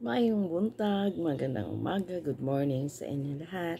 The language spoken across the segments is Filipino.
Maayong buntag, magandang umaga, good morning sa inyo lahat.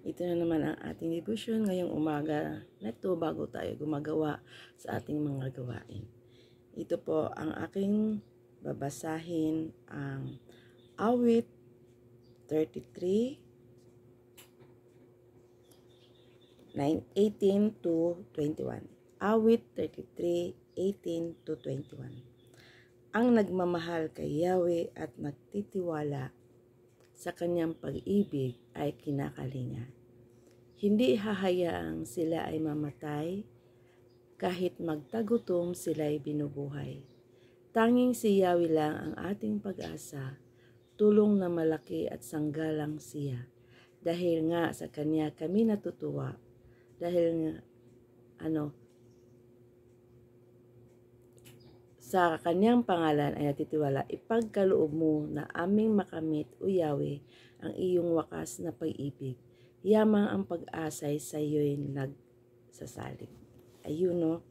Ito na naman ang ating devotion ngayong umaga na ito bago tayo gumagawa sa ating mga gawain. Ito po ang aking babasahin, ang awit 33, 18 to 21. Awit 33, 18 to 21. Ang nagmamahal kay Yahweh at nagtitiwala sa kanyang pag-ibig ay kinakalinga. Hindi hahayaang sila ay mamatay, kahit magtagutom sila ay binubuhay. Tanging si Yahweh lang ang ating pag-asa, tulong na malaki at sanggalang siya. Dahil nga sa kanya kami natutuwa, dahil nga sa kanyang pangalan ay natitiwala, ipagkaloob mo na aming makamit, O Yahweh, ang iyong wakas na pag-ibig. Yamang ang pag-asay sa iyo'y nagsasalig. Ayun, no?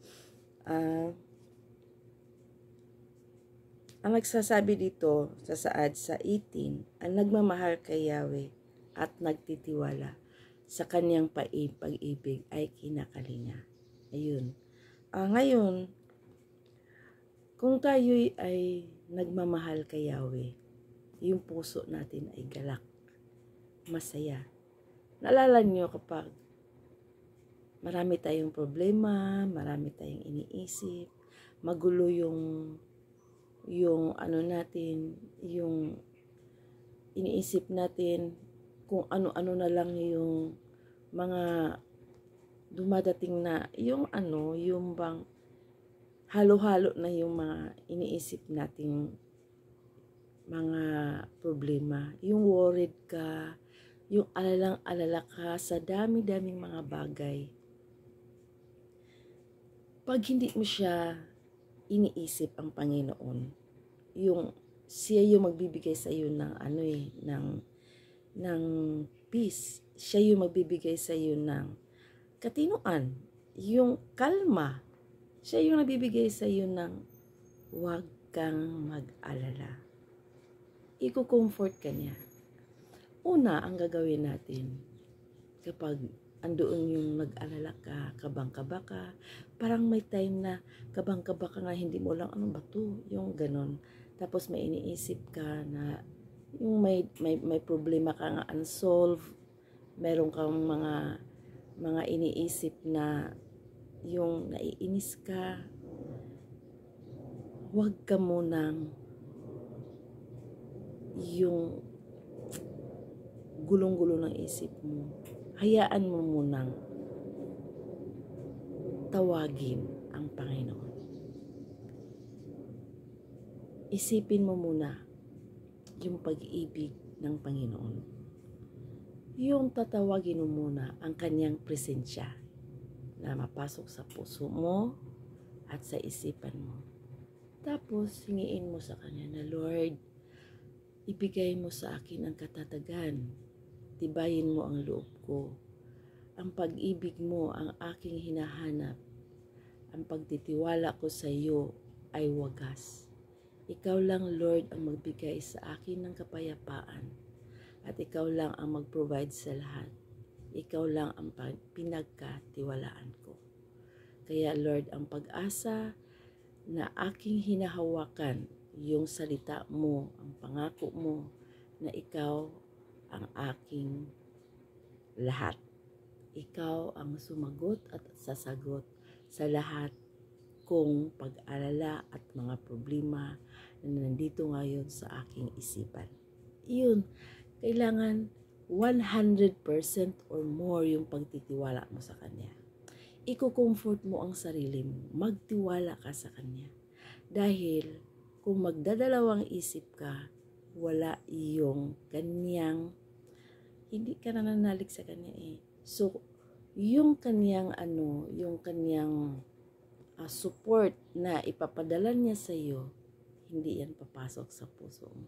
Ang nagsasabi dito sa saad sa 18, ang nagmamahal kay Yahweh at nagtitiwala sa kanyang pag-ibig ay kinakalinga. Ayun. Ngayon, kung tayo ay nagmamahal kay Yahweh, yung puso natin ay galak, masaya. Naalala nyo kapag marami tayong problema, marami tayong iniisip, magulo yung natin, yung iniisip natin, kung ano-ano na lang yung mga dumadating na, yung bang halo-halo na yung mga iniisip nating mga problema. Yung worried ka, yung alalang-alala ka sa dami-daming mga bagay. Pag hindi mo siya iniisip ang Panginoon, yung siya yung magbibigay sa iyo ng ng peace. Siya yung magbibigay sa iyo ng katinuan, yung kalma. Siya yung nagbibigay sa iyo ng huwag kang mag-alala. Iko-comfort ka niya. Una, ang gagawin natin kapag andoon yung nag-alala ka, kabang-kaba ka, parang may time na kabang-kaba ka nga, hindi mo lang ano ba to, yung ganon. Tapos may iniisip ka na yung may problema ka nga unsolved, meron kang mga iniisip na yung naiinis ka, huwag ka munang yung gulong-gulo ng isip mo. Hayaan mo munang tawagin ang Panginoon. Isipin mo muna yung pag-ibig ng Panginoon. Yung tatawagin mo muna ang kanyang presensya na mapasok sa puso mo at sa isipan mo. Tapos, hingiin mo sa kanya na, Lord, ibigay mo sa akin ang katatagan. Tibayin mo ang loob ko. Ang pag-ibig mo ang aking hinahanap. Ang pagtitiwala ko sa iyo ay wagas. Ikaw lang, Lord, ang magbigay sa akin ng kapayapaan. At ikaw lang ang mag-provide sa lahat. Ikaw lang ang pinagkatiwalaan ko. Kaya, Lord, ang pag-asa na aking hinahawakan, yung salita mo, ang pangako mo, na ikaw ang aking lahat. Ikaw ang sumagot at sasagot sa lahat kong pag-alala at mga problema na nandito ngayon sa aking isipan. Iyon, kailangan 100% or more yung pagtitiwala mo sa Kanya. Iko-comfort mo ang sarili mo, magtiwala ka sa Kanya. Dahil kung magdadalawang isip ka, wala iyong Kanyang, hindi ka nananalig sa Kanya eh. So, yung Kanyang support na ipapadala niya sa iyo, hindi yan papasok sa puso mo.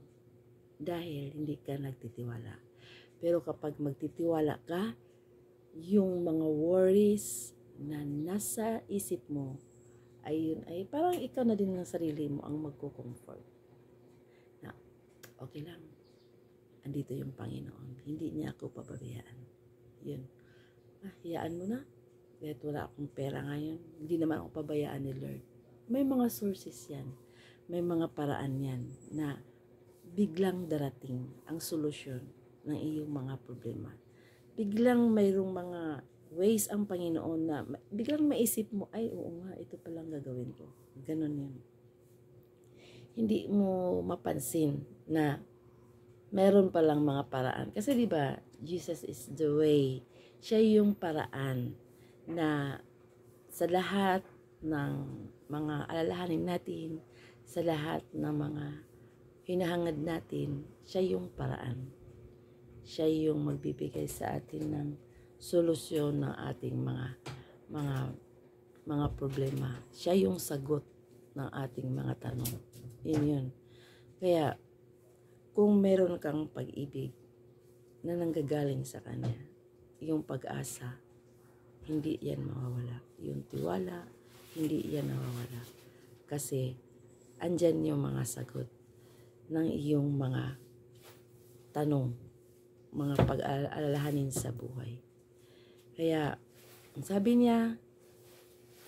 Dahil hindi ka nagtitiwala. Pero kapag magtitiwala ka, yung mga worries na nasa isip mo, ay parang ikaw na din ng sarili mo ang magko-comfort. Na, okay lang. Andito yung Panginoon. Hindi niya ako pababayaan. Yun. Hayaan mo na. Kahit wala akong pera ngayon, hindi naman ako pabayaan ni Lord. May mga sources yan. May mga paraan yan na biglang darating ang solusyon ng iyong mga problema. Biglang mayroong mga ways ang Panginoon na biglang maisip mo, ay oo nga, ito palang gagawin ko. Ganon yun. Hindi mo mapansin na meron palang mga paraan. Kasi di ba, Jesus is the way. Siya yung paraan na sa lahat ng mga alalahanin natin, sa lahat ng mga hinahangad natin, siya yung paraan. Siya yung magbibigay sa atin ng solusyon ng ating mga problema. Siya yung sagot ng ating mga tanong. Yun. Kaya, kung meron kang pag-ibig na nanggagaling sa Kanya, yung pag-asa, hindi yan mawawala. Yung tiwala, hindi yan mawawala. Kasi, andyan yung mga sagot ng iyong mga tanong, mga pag-alalahanin sa buhay. Kaya, sabi niya,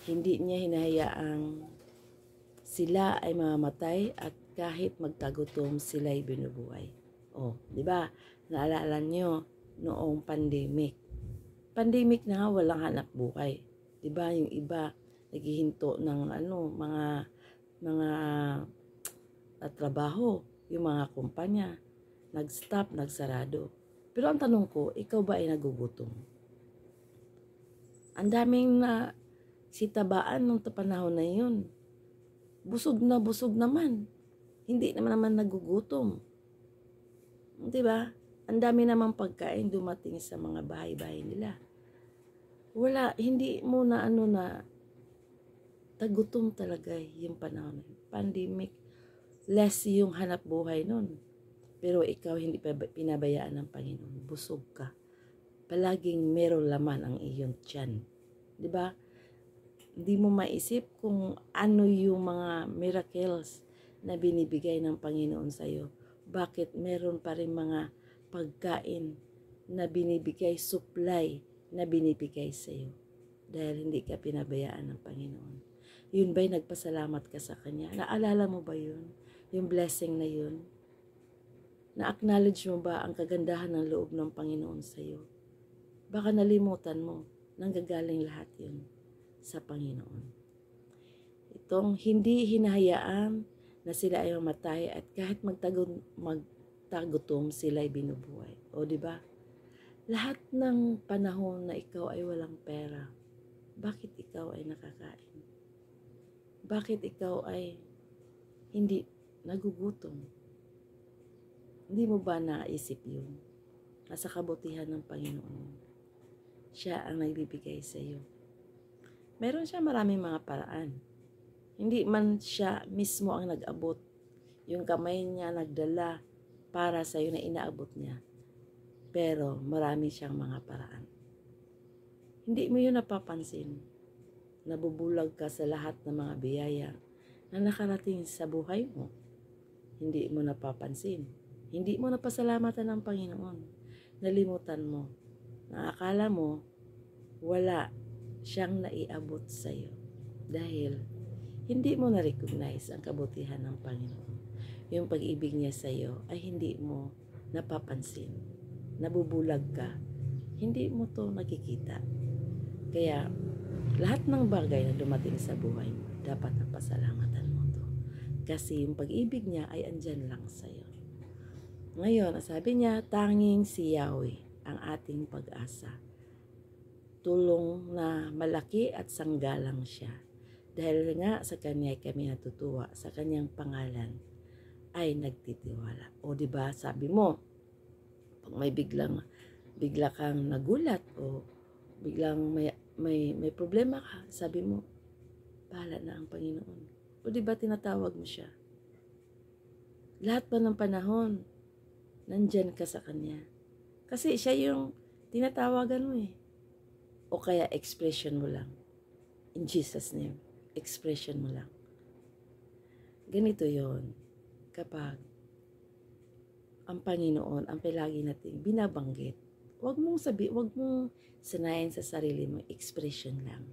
hindi niya hinahayaang sila ay mamamatay at kahit magtagutom sila'y binubuhay. Di ba? Naalala niyo noong pandemic. Pandemic na nga walang hanap buhay. Di ba? Yung iba naghihinto ng mga trabaho, yung mga kumpanya, nag-stop, nagsarado. Pero ang tanong ko, ikaw ba ay nagugutom? Ang daming na sitabaan nung panahon na yun. Busog naman. Hindi naman nagugutom. Di ba? Ang dami namang pagkain dumating sa mga bahay-bahay nila. Wala, hindi mo na tagutom talaga yung panahon. Pandemic, less yung hanap buhay nun. Pero ikaw hindi pa pinabayaan ng Panginoon. Busog ka. Palaging meron laman ang iyong tiyan. Di ba? Hindi mo maisip kung ano yung mga miracles na binibigay ng Panginoon sa iyo. Bakit meron pa rin mga pagkain na binibigay, supply na binibigay sa iyo? Dahil hindi ka pinabayaan ng Panginoon. Yun ba'y nagpasalamat ka sa Kanya? Naalala mo ba yun? Yung blessing na yun? Na-acknowledge mo ba ang kagandahan ng loob ng Panginoon sa iyo? Baka nalimutan mo, nanggagaling lahat yun sa Panginoon. Itong hindi hinahayaan na sila ay mamatay at kahit magtagutom sila ay binubuhay. Di ba? Lahat ng panahon na ikaw ay walang pera, bakit ikaw ay nakakain? Bakit ikaw ay hindi nagugutom? Hindi mo ba naisip yun? Nasa kabutihan ng Panginoon. Siya ang nagbibigay sa iyo. Meron siya maraming mga paraan. Hindi man siya mismo ang nag-abot. Yung kamay niya nagdala para sa iyo na inaabot niya. Pero marami siyang mga paraan. Hindi mo yun napapansin. Nabubulag ka sa lahat ng mga biyaya na nakarating sa buhay mo. Hindi mo napapansin. Hindi mo napasalamatan ng Panginoon. Nalimutan mo. Naakala mo wala siyang naiabot sa iyo dahil hindi mo na-recognize ang kabutihan ng Panginoon. Yung pag-ibig niya sa iyo ay hindi mo napapansin. Nabubulag ka. Hindi mo to nakikita. Kaya lahat ng bagay na dumating sa buhay mo, dapat napasalamatan mo to. Kasi yung pag-ibig niya ay andyan lang sa iyo. Ngayon, sabi niya, tanging si Yahweh ang ating pag-asa. Tulong na malaki at sanggalang siya. Dahil nga sa Kanya kami natutuwa, sa Kanyang pangalan ay nagtitiwala. Diba, sabi mo, pag may bigla kang nagulat o biglang may problema ka, sabi mo, bahala na ang Panginoon. Diba, tinatawag mo siya. Lahat pa ng panahon, nandyan ka sa Kanya. Kasi siya yung tinatawagan mo eh. O kaya expression mo lang. In Jesus' name, expression mo lang. Ganito yon kapag ang Panginoon ang palagi nating binabanggit. Huwag mong sanayin sa sarili mo, expression lang.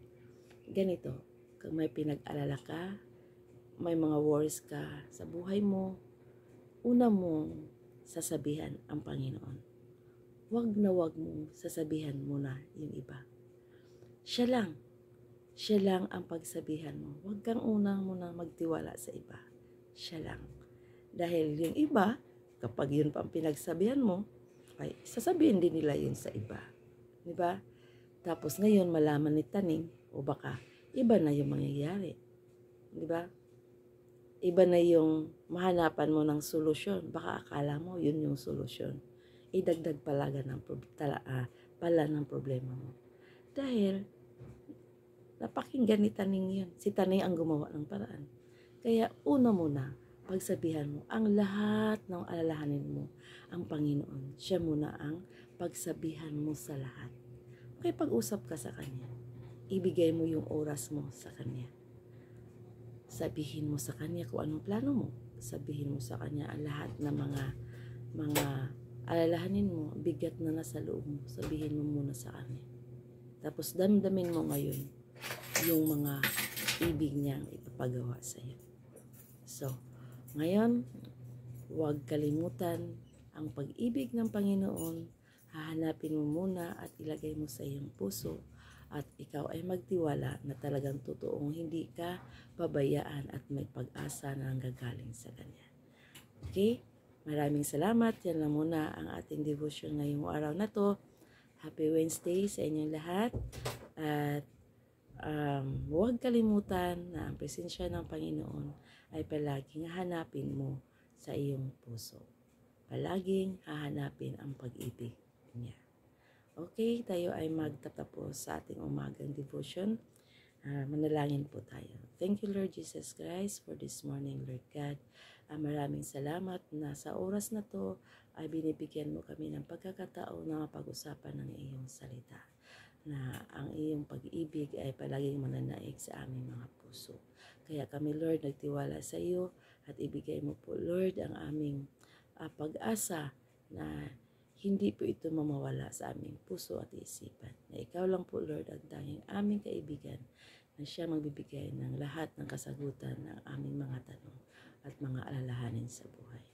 Ganito, kung may pinag-alala ka, may mga worries ka sa buhay mo, una mong sasabihan ang Panginoon. Huwag mong sasabihan muna yung iba. Siya lang ang pagsabihan mo. Huwag kang unang muna magtiwala sa iba. Siya lang. Dahil yung iba, kapag yun pa ang pinagsabihan mo, ay sasabihin din nila yun sa iba. Diba? Tapos ngayon malaman ni Taning, o baka iba na yung mangyayari. Diba? Iba na yung mahanapan mo ng solusyon. Baka akala mo yun yung solusyon. Idagdag pala ng problema mo. Dahil napakinggan ni Taning yun. Si Taning ang gumawa ng paraan. Kaya una muna, pagsabihan mo ang lahat ng alalahanin mo, ang Panginoon. Siya muna ang pagsabihan mo sa lahat. Okay, pag-usap ka sa Kanya. Ibigay mo yung oras mo sa Kanya. Sabihin mo sa Kanya kung anong plano mo. Sabihin mo sa Kanya ang lahat ng mga alalahanin mo, bigat na nasa loob mo. Sabihin mo muna sa Kanya. Tapos damdamin mo ngayon yung mga ibig niyang ipapagawa sa iyo. So, ngayon, huwag kalimutan ang pag-ibig ng Panginoon. Hahanapin mo muna at ilagay mo sa iyong puso at ikaw ay magtiwala na talagang totoong hindi ka pabayaan at may pag-asa na nanggagaling sa Kanya. Okay? Maraming salamat. Yan lang muna ang ating devotion ngayong araw na to. Happy Wednesday sa inyong lahat. At huwag kalimutan na ang presensya ng Panginoon ay palaging hahanapin mo sa iyong puso. Palaging hahanapin ang pag-ibig niya. Okay, tayo ay magtatapos sa ating umagang devotion. Manalangin po tayo. Thank you, Lord Jesus Christ, for this morning, Lord God. Maraming salamat na sa oras na to ay binibigyan mo kami ng pagkakataon na mapag-usapan ng iyong salita. Na ang iyong pag-ibig ay palaging mananaig sa aming mga puso. Kaya kami, Lord, nagtiwala sa iyo at ibigay mo po, Lord, ang aming pag-asa na hindi po ito mamawala sa aming puso at isipan. Na ikaw lang po, Lord, ang tanging aming kaibigan na siya magbibigay ng lahat ng kasagutan ng aming mga tanong at mga alalahanin sa buhay.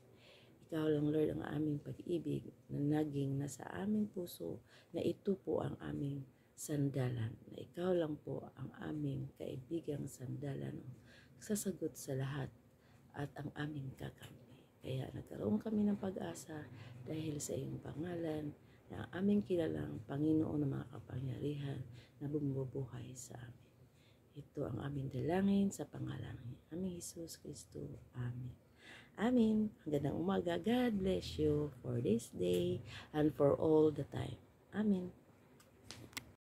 Ikaw lang, Lord, ang aming pag-ibig na naging nasa aming puso na ito po ang aming sandalan, na ikaw lang po ang aming kaibigang sandalan, sasagot sa lahat at ang aming kakampi. Kaya nagkaroon kami ng pag-asa dahil sa iyong pangalan na ang aming kilalang Panginoon ng mga kapangyarihan na bumubuhay sa amin. Ito ang aming dalangin sa pangalan ng aming Jesus Kristo. Amen. Amen. Hanggang umaga. God bless you for this day and for all the time. Amen.